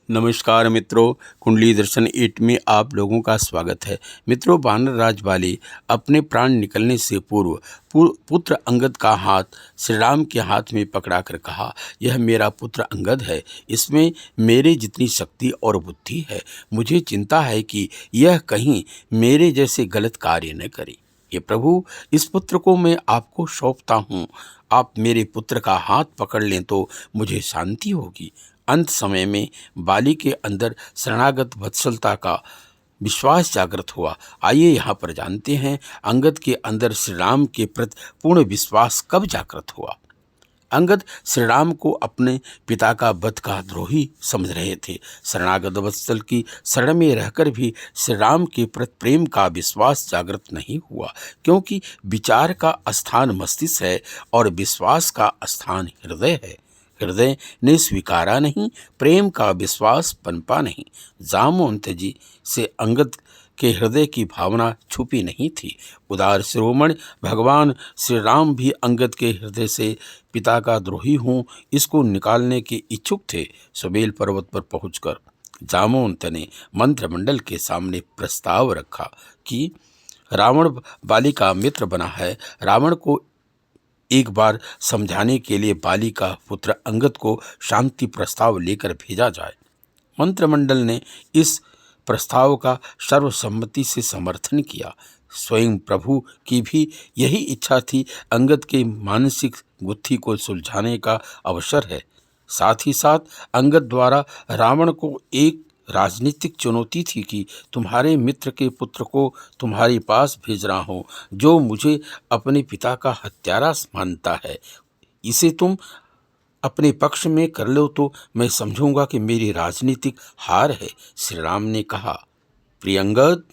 नमस्कार मित्रों, कुंडली दर्शन 8 में आप लोगों का स्वागत है। मित्रों, वानर राज वाली अपने प्राण निकलने से पूर्व पुत्र अंगद का हाथ श्री राम के हाथ में पकड़ा कर कहा, यह मेरा पुत्र अंगद है, इसमें मेरे जितनी शक्ति और बुद्धि है। मुझे चिंता है कि यह कहीं मेरे जैसे गलत कार्य न करे। ये प्रभु, इस पुत्र को मैं आपको सौंपता हूँ। आप मेरे पुत्र का हाथ पकड़ लें तो मुझे शांति होगी। अंत समय में बाली के अंदर शरणागत वत्सलता का विश्वास जागृत हुआ। आइए यहाँ पर जानते हैं अंगद के अंदर श्री राम के प्रति पूर्ण विश्वास कब जागृत हुआ। अंगद श्री राम को अपने पिता का वध का द्रोही समझ रहे थे। शरणागत वत्सल की शरण में रहकर भी श्री राम के प्रति प्रेम का विश्वास जागृत नहीं हुआ, क्योंकि विचार का स्थान मस्तिष्क है और विश्वास का स्थान हृदय है। हृदय ने स्वीकारा नहीं, प्रेम का विश्वास पनपा नहीं। जामवंत जी से अंगद के हृदय की भावना छुपी नहीं थी। उदार शिरोमणि भगवान श्री राम भी अंगद के हृदय से पिता का द्रोही हूँ इसको निकालने के इच्छुक थे। सुबेल पर्वत पर पहुंचकर जामवंत ने मंत्रिमंडल के सामने प्रस्ताव रखा कि रावण बाली का मित्र बना है। रावण को एक बार समझाने के लिए बाली का पुत्र अंगद को शांति प्रस्ताव लेकर भेजा जाए। मंत्रिमंडल ने इस प्रस्ताव का सर्वसम्मति से समर्थन किया। स्वयं प्रभु की भी यही इच्छा थी। अंगद के मानसिक गुत्थी को सुलझाने का अवसर है। साथ ही साथ अंगद द्वारा रावण को एक राजनीतिक चुनौती थी कि तुम्हारे मित्र के पुत्र को तुम्हारे पास भेज रहा हूँ, जो मुझे अपने पिता का हत्यारा मानता है। इसे तुम अपने पक्ष में कर लो तो मैं समझूंगा कि मेरी राजनीतिक हार है। श्री राम ने कहा, प्रिय अंगद,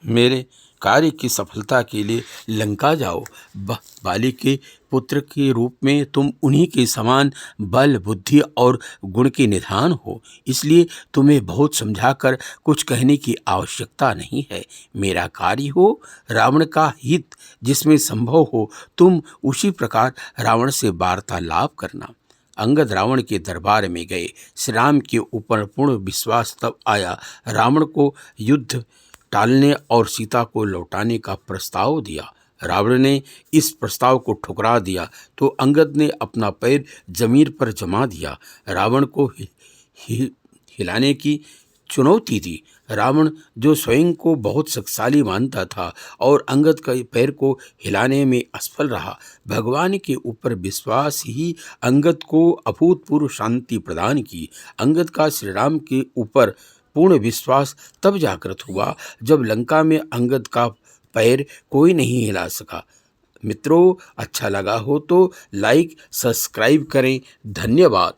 मेरे कार्य की सफलता के लिए लंका जाओ। बाली के पुत्र के रूप में तुम उन्हीं के समान बल, बुद्धि और गुण के निधान हो, इसलिए तुम्हें बहुत समझाकर कुछ कहने की आवश्यकता नहीं है। मेरा कार्य हो, रावण का हित जिसमें संभव हो, तुम उसी प्रकार रावण से वार्तालाप करना। अंगद रावण के दरबार में गए। श्री राम के ऊपर पूर्ण विश्वास तब आया। रावण को युद्ध टालने और सीता को लौटाने का प्रस्ताव दिया। रावण ने इस प्रस्ताव को ठुकरा दिया तो अंगद ने अपना पैर जमीन पर जमा दिया। रावण को हिलाने की चुनौती दी। रावण जो स्वयं को बहुत शक्तिशाली मानता था और अंगद के पैर को हिलाने में असफल रहा। भगवान के ऊपर विश्वास ही अंगद को अभूतपूर्व शांति प्रदान की। अंगद का श्री राम के ऊपर पूर्ण विश्वास तब जागृत हुआ जब लंका में अंगद का पैर कोई नहीं हिला सका। मित्रों, अच्छा लगा हो तो लाइक सब्सक्राइब करें। धन्यवाद।